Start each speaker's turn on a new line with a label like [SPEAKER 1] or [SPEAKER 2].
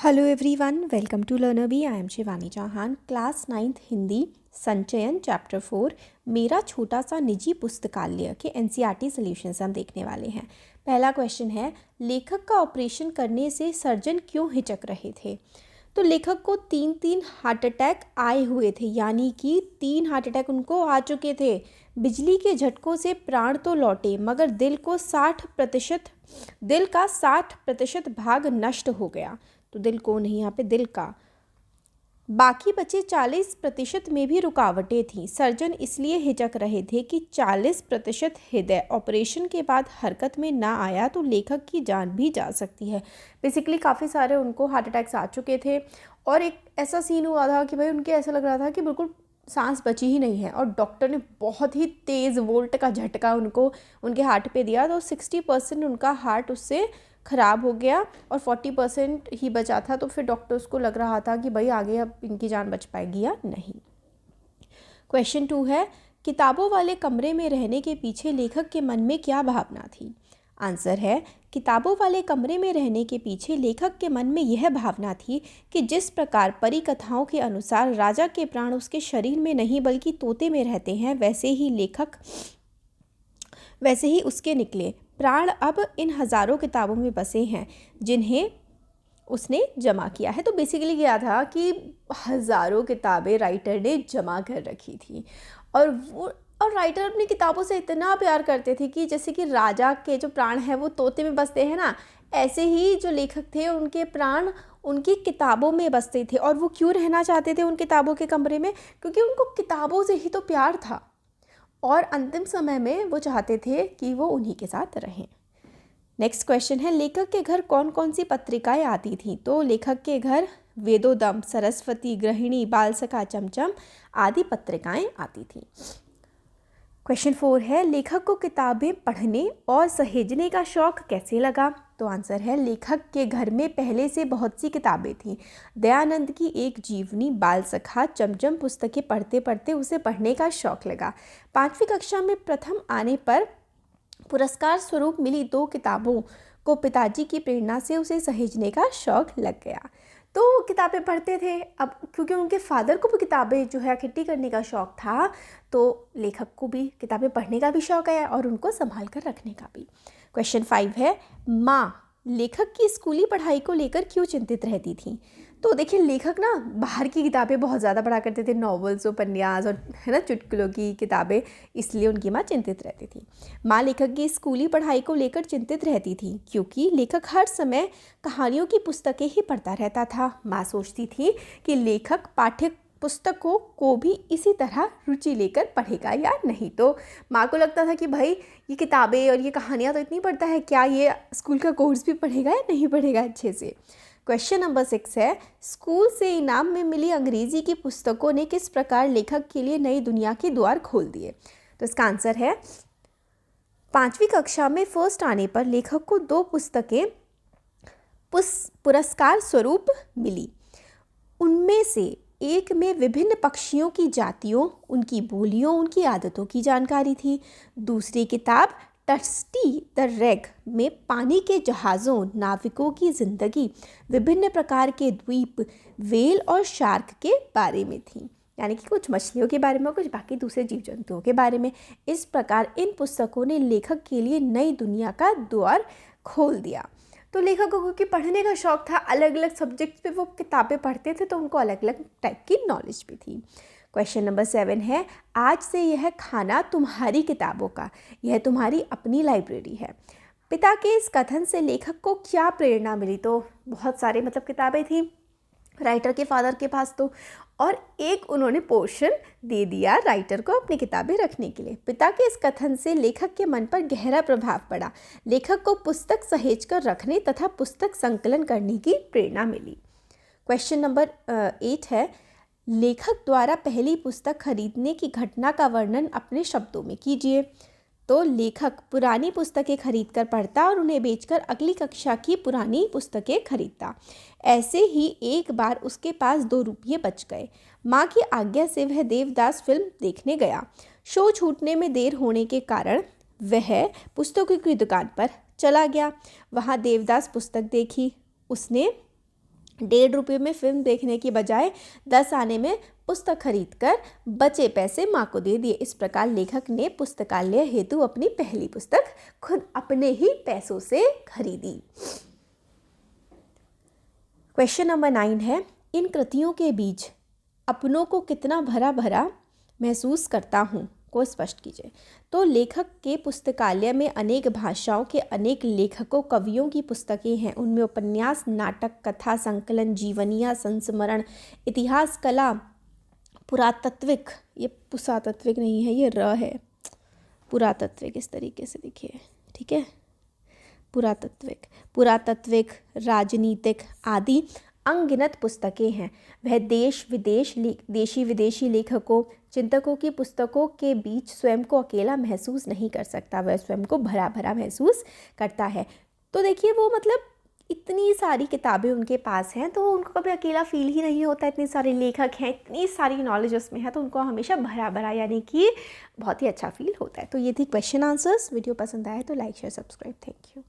[SPEAKER 1] Hello everyone, welcome to learner bee. I am Shivani Chauhan, class 9th Hindi, Sanchayan chapter 4 मेरा छोटा सा निजी पुस्तकालय के एनसीईआरटी सॉल्यूशंस हम देखने वाले हैं। पहला क्वेश्चन है, लेखक का ऑपरेशन करने से सर्जन क्यों हिचक रहे थे। तो लेखक को तीन हार्ट अटैक आए हुए थे, यानी कि 3 हार्ट अटैक उनको आ चुके थे। बिजली के झटकों से प्राण तो लौटे, मगर दिल का 60% भाग नष्ट हो गया। तो दिल को नहीं, यहाँ पे दिल का। बाकी बचे 40% में भी रुकावटें थीं। सर्जन इसलिए हिचक रहे थे कि 40% हृदय ऑपरेशन के बाद हरकत में ना आया तो लेखक की जान भी जा सकती है। बेसिकली काफ़ी सारे उनको हार्ट अटैक्स आ चुके थे और एक ऐसा सीन हुआ था कि भाई उनके ऐसा लग रहा था कि बिल्कुल सांस बची ही नहीं है, और डॉक्टर ने बहुत ही तेज़ वोल्ट का झटका उनको उनके हार्ट पे दिया, तो 60% उनका हार्ट उससे ख़राब हो गया और 40% ही बचा था। तो फिर डॉक्टर्स को लग रहा था कि भाई आगे अब इनकी जान बच पाएगी या नहीं। क्वेश्चन 2 है, किताबों वाले कमरे में रहने के पीछे लेखक के मन में क्या भावना थी। आंसर है, किताबों वाले कमरे में रहने के पीछे लेखक के मन में यह भावना थी कि जिस प्रकार परी कथाओं के अनुसार राजा के प्राण उसके शरीर में नहीं बल्कि तोते में रहते हैं, वैसे ही उसके निकले प्राण अब इन हज़ारों किताबों में बसे हैं जिन्हें उसने जमा किया है। तो बेसिकली क्या था कि हज़ारों किताबें राइटर ने जमा कर रखी थी, और राइटर अपनी किताबों से इतना प्यार करते थे कि जैसे कि राजा के जो प्राण हैं वो तोते में बसते हैं ना, ऐसे ही जो लेखक थे उनके प्राण उनकी किताबों में बसते थे। और वो क्यों रहना चाहते थे उन किताबों के कमरे में, क्योंकि उनको किताबों से ही तो प्यार था और अंतिम समय में वो चाहते थे कि वो उन्हीं के साथ रहें। नेक्स्ट क्वेश्चन है, लेखक के घर कौन कौन सी पत्रिकाएं आती थीं। तो लेखक के घर वेदोदम, सरस्वती, गृहिणी, बालसखा, चमचम आदि पत्रिकाएं आती थीं। क्वेश्चन 4 है, लेखक को किताबें पढ़ने और सहेजने का शौक कैसे लगा। तो आंसर है, लेखक के घर में पहले से बहुत सी किताबें थीं। दयानंद की एक जीवनी, बालसखा, चमचम पुस्तकें पढ़ते पढ़ते उसे पढ़ने का शौक लगा। 5वीं कक्षा में प्रथम आने पर पुरस्कार स्वरूप मिली 2 किताबों को पिताजी की प्रेरणा से उसे सहेजने का शौक लग गया। तो वो किताबें पढ़ते थे। अब क्योंकि उनके फादर को भी किताबें जो है इकट्ठी करने का शौक था, तो लेखक को भी किताबें पढ़ने का भी शौक है और उनको संभाल कर रखने का भी। क्वेश्चन 5 है, माँ लेखक की स्कूली पढ़ाई को लेकर क्यों चिंतित रहती थी। तो देखिए, लेखक ना बाहर की किताबें बहुत ज़्यादा पढ़ा करते थे, नॉवेल्स, उपन्यास और है ना चुटकुलों की किताबें, इसलिए उनकी माँ चिंतित रहती थी। माँ लेखक की स्कूली पढ़ाई को लेकर चिंतित रहती थी क्योंकि लेखक हर समय कहानियों की पुस्तकें ही पढ़ता रहता था। माँ सोचती थी कि लेखक पाठ्य पुस्तकों को भी इसी तरह रुचि लेकर पढ़ेगा या नहीं। तो माँ को लगता था कि भाई ये किताबें और ये कहानियाँ तो इतनी पढ़ता है, क्या ये स्कूल का कोर्स भी पढ़ेगा या नहीं पढ़ेगा अच्छे से। क्वेश्चन नंबर 6 है, स्कूल से इनाम में मिली अंग्रेजी की पुस्तकों ने किस प्रकार लेखक के लिए नई दुनिया के द्वार खोल दिए। तो इसका आंसर है, 5वीं कक्षा में फर्स्ट आने पर लेखक को 2 पुस्तकें पुरस्कार स्वरूप मिली। उनमें से एक में विभिन्न पक्षियों की जातियों, उनकी बोलियों, उनकी आदतों की जानकारी थी। दूसरी किताब टस्टी द रेग में पानी के जहाज़ों, नाविकों की ज़िंदगी, विभिन्न प्रकार के द्वीप, व्हेल और शार्क के बारे में थी, यानी कि कुछ मछलियों के बारे में, कुछ बाकी दूसरे जीव जंतुओं के बारे में। इस प्रकार इन पुस्तकों ने लेखक के लिए नई दुनिया का द्वार खोल दिया। तो लेखक को क्योंकि पढ़ने का शौक था, अलग अलग सब्जेक्ट्स पे वो किताबें पढ़ते थे, तो उनको अलग अलग टाइप की नॉलेज भी थी। क्वेश्चन नंबर 7 है, आज से यह खाना तुम्हारी किताबों का, यह तुम्हारी अपनी लाइब्रेरी है। पिता के इस कथन से लेखक को क्या प्रेरणा मिली। तो बहुत सारे किताबें थी राइटर के फादर के पास, तो और एक उन्होंने पोर्शन दे दिया राइटर को अपनी किताबें रखने के लिए। पिता के इस कथन से लेखक के मन पर गहरा प्रभाव पड़ा। लेखक को पुस्तक सहेज कर रखने तथा पुस्तक संकलन करने की प्रेरणा मिली। क्वेश्चन नंबर 8 है, लेखक द्वारा पहली पुस्तक खरीदने की घटना का वर्णन अपने शब्दों में कीजिए। तो लेखक पुरानी पुस्तकें खरीदकर पढ़ता और उन्हें बेचकर अगली कक्षा की पुरानी पुस्तकें खरीदता। ऐसे ही एक बार उसके पास 2 रुपये बच गए। माँ की आज्ञा से वह देवदास फिल्म देखने गया। शो छूटने में देर होने के कारण वह पुस्तकों की दुकान पर चला गया। वहाँ देवदास पुस्तक देखी। उसने ₹1.5 में फिल्म देखने की बजाय 10 आने में पुस्तक खरीदकर बचे पैसे माँ को दे दिए। इस प्रकार लेखक ने पुस्तकालय हेतु अपनी पहली पुस्तक खुद अपने ही पैसों से खरीदी। क्वेश्चन नंबर 9 है, इन कृतियों के बीच अपनों को कितना भरा भरा महसूस करता हूँ को स्पष्ट कीजिए। तो लेखक के पुस्तकालय में अनेक भाषाओं के अनेक लेखकों कवियों की पुस्तकें हैं। उनमें उपन्यास, नाटक, कथा संकलन, जीवनियाँ, संस्मरण, इतिहास, कला, पुरातात्विक, ये पुरातात्विक नहीं है, ये र है, पुरातात्विक इस तरीके से लिखिए, ठीक है, पुरातात्विक, राजनीतिक आदि अनगिनत पुस्तकें हैं। वह देशी विदेशी लेखकों, चिंतकों की पुस्तकों के बीच स्वयं को अकेला महसूस नहीं कर सकता, वह स्वयं को भरा भरा महसूस करता है। तो देखिए वो मतलब इतनी सारी किताबें उनके पास हैं तो उनको कभी अकेला फील ही नहीं होता। इतने सारे लेखक हैं, इतनी सारी नॉलेज उसमें है, तो उनको हमेशा भरा भरा यानी कि बहुत ही अच्छा फील होता है। तो ये थी क्वेश्चन आंसर्स। वीडियो पसंद आए तो like share subscribe. Thank you.